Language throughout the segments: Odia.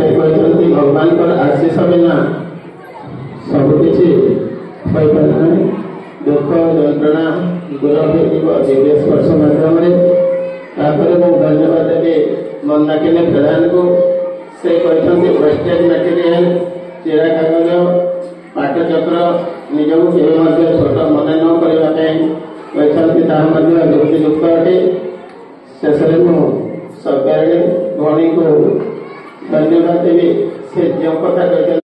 से कहते भगवान आशीष बिना सबकि दुख जंत्रणा दूर हो दिव्य स्पर्श मध्यम धन्यवाद देवी मंदाकिनी प्रधान को से कहते वेस्टेज मटेरियल चिरा कागज पाटचक्र निजक के छोट मन न करने युक्तियुक्त अटे शेष सरकारी भणी को धन्यवाद देवी से जो कथा कहते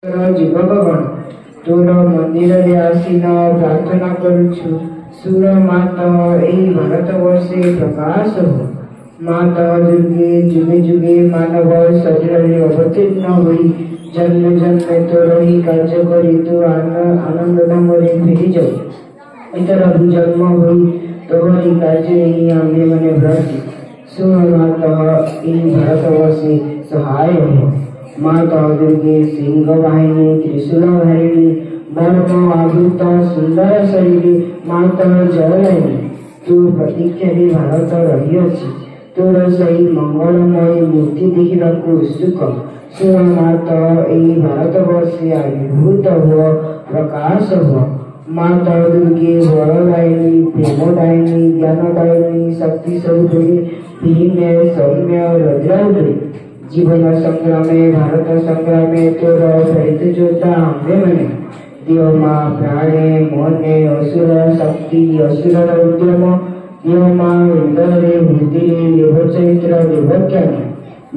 जीवकगण तोर मंदिर आसीन प्रार्थना करुछु सुर मात एही भारत वर्षे प्रकाश हो माता दुर्गे जुगे जुगे मानव शरीर में अवतीर्ण हुई जन्म जन्म तोर ही कार्य करी तू आनंद धामरे फेरी जाऊ इतर जन्म हुई तोहरी कार्य ही आमे मने व्रती सुर माता एही भारत वर्षे सहाय हो माता दुर्गे सिंह वाहिनी त्रिशूल धारिणी वर्म आवृत सुंदर शरीर माता जयलानी तू प्रतीक्षा भारत रही अच्छी तोर सही मंगलमय मूर्ति देखा उत्सुक सुर माता यही भारत वर्षे आविर्भूत हो प्रकाश हो माता दुर्गे बलदायिनी प्रेमदायिनी ज्ञानदायिनी शक्ति स्वरूपिणी भीमे सौम्य रुद्रावली जीवन संग्रामे भारत संग्रामे तोर प्रेत जोता आंबे मने देव माँ प्राणे मने असुर शक्ति असुर उद्यम देव माँ हृदय बुद्धि देव चरित्र देवज्ञानी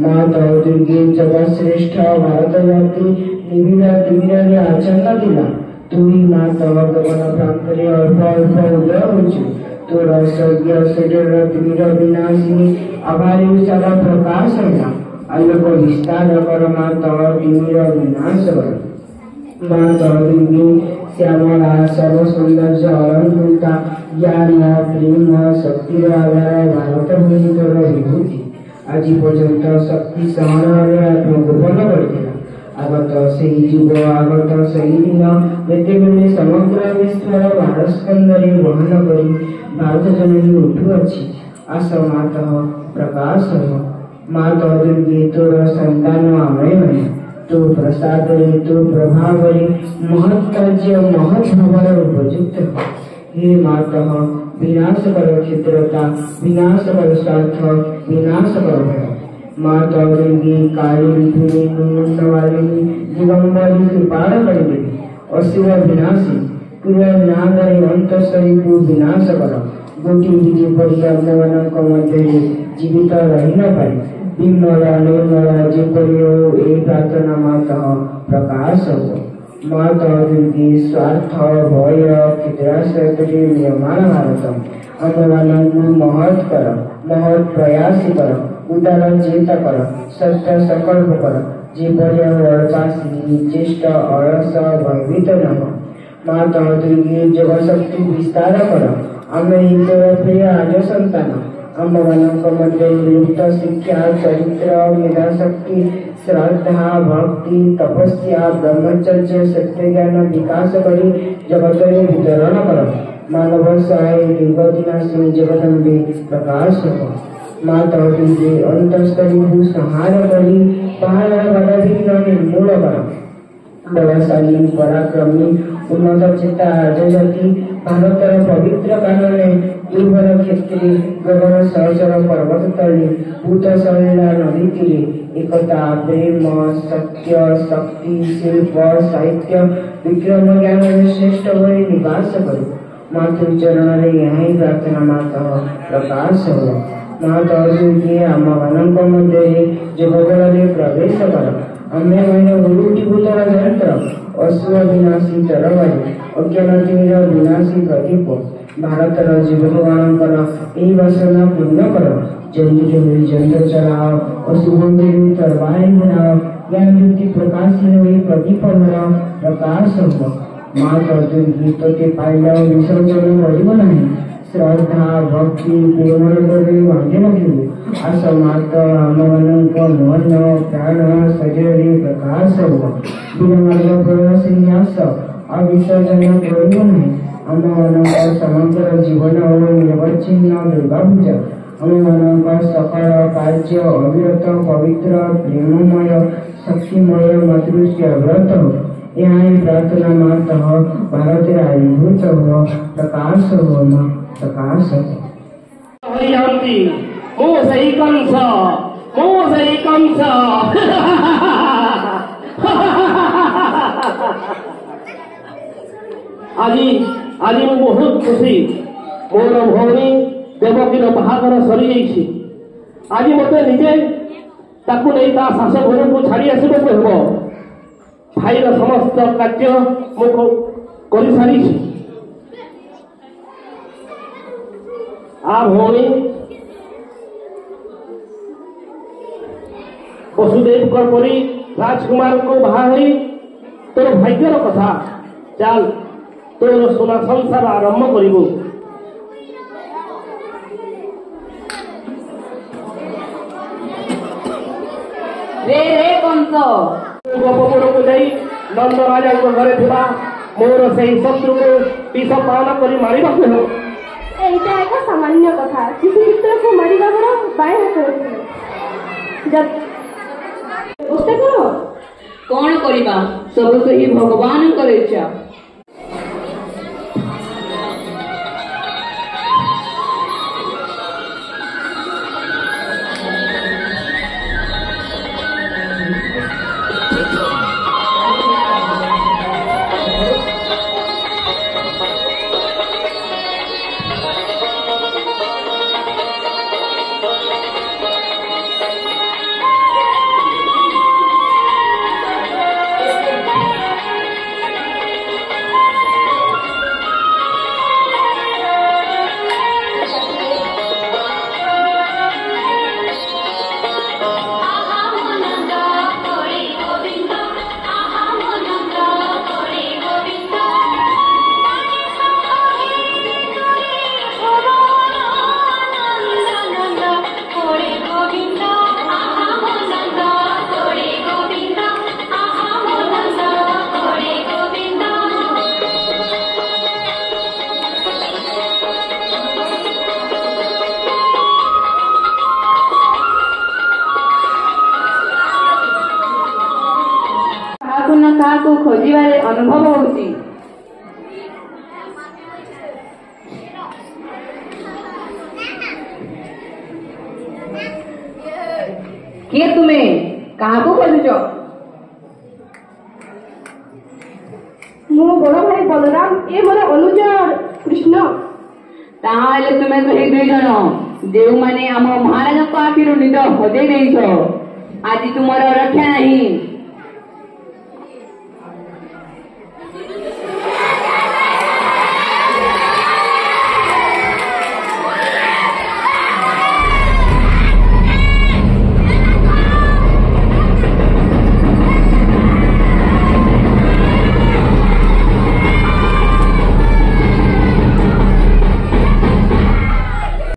माता दुर्गे जगत श्रेष्ठ भारत जाति ନିବିଡ଼ ତିମିରରେ ଆଚ୍ଛନ୍ନ ଥିଲା। ତୁଇ ମାତ ଗଗନ ପ୍ରାନ୍ତରେ ଅଳ୍ପ ଅଳ୍ପ ଉଦୟ ହୋଇଛୁ। ତୋର ସ୍ୱର୍ଗୀୟ ଶରୀରର ତିମିର ବିନାଶିନୀ ଆଭାରେ ଉଷାର ପ୍ରକାଶ ହେଲା। ଆଲୋକ ବିସ୍ତାର କର ମାତ ତିମିର ବିନାଶ କର। ମାତ ଦୁର୍ଗେ ଶ୍ୟାମଳା ସର୍ବସୌନ୍ଦର୍ଯ୍ୟ ଅଳଙ୍କୃତା ଜ୍ଞାନ ପ୍ରେମ ଶକ୍ତିର ଆଧାର ଭାରତ ଭୂମି ତୋର ବିଭୂତି। ଆଜି ପର୍ଯ୍ୟନ୍ତ ଶକ୍ତି ସହନରେ ଆତ୍ମଗୋପନ କରିଥିଲା। আগত সেই যুগ আগত সেই দিନ ଯେତେବେଳେ ସମଗ୍ର ବିଶ୍ୱର ଭାରସ୍କନ୍ଧରେ ବହନ କରି ଭାରତ ଜନନୀ ଉଠୁଅଛି। ଆସ ମାତଃ ପ୍ରକାଶ ହୋ। ମାତ ଦୁର୍ଗେ ତୋର ସନ୍ତାନ ଆମେମାନେ ତୋ ପ୍ରସାଦରେ ତୋ ପ୍ରଭାବରେ ମହତ୍ କାର୍ଯ୍ୟ ମହତ୍ ଭାବର ଉପଯୁକ୍ତ ହୋ। हे मातः विनाश करो क्षिद्रता विनाश करो स्वार्थ विनाश करो भय। माता दुर्गे काली विपुणी मुंडवालिनी दिगंबरी कृपाण करिदेवी असुर विनाशी क्रूर नागरे अंतःसरी को विनाश कर। गोटी बीज पड़ी आमମାନଙ୍କ ମଧ୍ୟରେ ଜୀବିତ ରହି ନ ପାରେ। ବିମଳ ନିର୍ମଳ ଯେପରି ଓ ଏ ପ୍ରାର୍ଥନା ମାତଃ ପ୍ରକାଶ ହୋ। ମାତା ଦୁର୍ଗେ ସ୍ୱାର୍ଥ ଭୟ କ୍ଷୁଦ୍ରାଶୟରେ ନିର୍ମାଣ ଭାରତ ଆମମାନଙ୍କୁ ମହତ୍ କର ମହତ୍ ପ୍ରୟାସ କର ଉଦାର ଚେତା କର ସତ୍ୟ ସଂକଳ୍ପ କର ଯେପରି ଅଳପାସୀ ନିଚେଷ୍ଟ ଅଳସ ଭୟଭୀତ ନ ହୋ। ମାତା ଦୁର୍ଗେ ଯୋଗଶକ୍ତି ବିସ୍ତାର କର। ଆମେ ତୋର ପ୍ରିୟ ରାଜ ସନ୍ତାନ। ଆମମାନଙ୍କ ମଧ୍ୟରେ ଲୁପ୍ତ ଶିକ୍ଷା ଚରିତ୍ର ମେଧାଶକ୍ତି ଶ୍ରଦ୍ଧା ଭକ୍ତି ତପସ୍ୟା ବ୍ରହ୍ମଚର୍ଯ୍ୟ ସତ୍ୟଜ୍ଞାନ ବିକାଶ କରି ଜଗତରେ ବିତରଣ କର। ମାନବ ସହାୟ ଦୁର୍ଗତିନାଶିନୀ ଜଗଦମ୍ବେ ପ୍ରକାଶ ହୋ। ମାତା ଦୁର୍ଗେ ଅନ୍ତଃସ୍ତରୀକୁ ସଂହାର କରି ପାହାଡ଼ର ବାଧାବିଘ୍ନ ନିର୍ମୂଳ କର। ବଳଶାଳୀ ପରାକ୍ରମୀ ଉନ୍ନତ ଚେତା ରାଜଜାତି ଭାରତର ପବିତ୍ର କାନନରେ ଦୁର୍ବଳ କ୍ଷେତ୍ରୀ ଗଗନ ସହଚର ପର୍ବତ ତଳେ ଭୂତ ସଳିଳା ନଦୀ ତୀରେ एकता प्रेम सत्य शक्ति शिल्प साहित्य विक्रम ज्ञान श्रेष्ठ भई निवास करो। मातृचरण यहाँ ही प्रार्थना मातः प्रकाश हो। माता दुर्गे आमମାନଙ୍କ ମଧ୍ୟରେ ଜଗତରେ ପ୍ରବେଶ କର। ଆମେମାନେ ଉଲୁଟିଭୂତର ଯନ୍ତ୍ର ଅସୁର ବିନାଶୀ ତରବାରୀ ଅଜ୍ଞାନ ତିମିର ବିନାଶୀ ପ୍ରଦୀପ ଭାରତର ଯୁବକମାନଙ୍କର ଏହି ବାସନା ପୂର୍ଣ୍ଣ କର। जल्दी जल्दी जंतर चलाओ और सुगंधी तरवारें बनाओ ज्ञान युक्ति प्रकाशीन हुई प्रदीप भर प्रकाश हो। माता दुर्गे तोते पाइला विसर्जन करिब नाही श्रद्धा भक्ति प्रेम करे बांधि रखिबु। आस माता आमମାନଙ୍କ मन प्राण शरीर प्रकाश हो। बिना मार्ग प्रयासी आस अविसर्जन करिब नाही। आमମାନଙ୍କ समग्र जीवन और निरवच्छिन्न दुर्गा पूजा ଆମମାନଙ୍କ ସକଳ କାର୍ଯ୍ୟ ଅବିରତ ପବିତ୍ର ପ୍ରେମମୟ ଶକ୍ତିମୟ ମାତୃଶ୍ରୀ ବ୍ରତ ଏହା ହିଁ ପ୍ରାର୍ଥନା ମାତଃ ଭାରତରେ ଆବିର୍ଭୂତ ହୋ ପ୍ରକାଶ ହୋ ମା ପ୍ରକାଶ ହରିହନ୍ତି ମୁଁ ସେଇ କଂସ ଆଜି ମୁଁ ବହୁତ ଖୁସି ମୋର ଭଉଣୀ ଦେବକୀର ବାହାଘର ସରିଯାଇଛି। ଆଜି ମୋତେ ନିଜେ ତାକୁ ନେଇ ତା ଶାଶୁ ଘରକୁ ଛାଡ଼ି ଆସିବାକୁ ହେବ। ଭାଇର ସମସ୍ତ କାର୍ଯ୍ୟ ମୁଁ କରିସାରିଛି। ଭଉଣୀ ବସୁଦେବଙ୍କ ପରି ରାଜକୁମାରଙ୍କୁ ବାହା ହୋଇ ତୋର ଭାଗ୍ୟର କଥା। ଚାଲ ତୋର ସୁନା ସଂସାର ଆରମ୍ଭ କରିବୁ। ଗୋପପୁରକୁ ଯାଇ ନନ୍ଦ ରାଜାଙ୍କ ଘରେ ଥିବା ମୋର ସେହି ଶତ୍ରୁକୁ ବିଷ ପାନ କରି ମାରିବାକୁ ହେବ। ଏଇଟା ଏକ ସାମାନ୍ୟ କଥା। ଶିଶୁପୁତ୍ରକୁ ମାରିବା ବଡ଼ ବାଏ ହାତ କଣ କରିବା ସବୁ ସେହି ଭଗବାନଙ୍କର ଇଚ୍ଛା। ହଜିବାରେ ଅନୁଭବ ହଉଛି। କିଏ ତୁମେ? କାହାକୁ ଖୋଜୁଛ? ମୁଁ ବଡ଼ ଭାଇ ବଳରାମ, ଏ ମୋର ଅନୁଜ କୃଷ୍ଣ। ତାହେଲେ ତୁମେ ସେହି ଦୁଇ ଜଣ ଯେଉଁମାନେ ଆମ ମହାରାଜାଙ୍କ ଆଖିରୁ ନିଦ ହଜେଇ ଦେଇଛ। ଆଜି ତୁମର ରକ୍ଷା ନାହିଁ।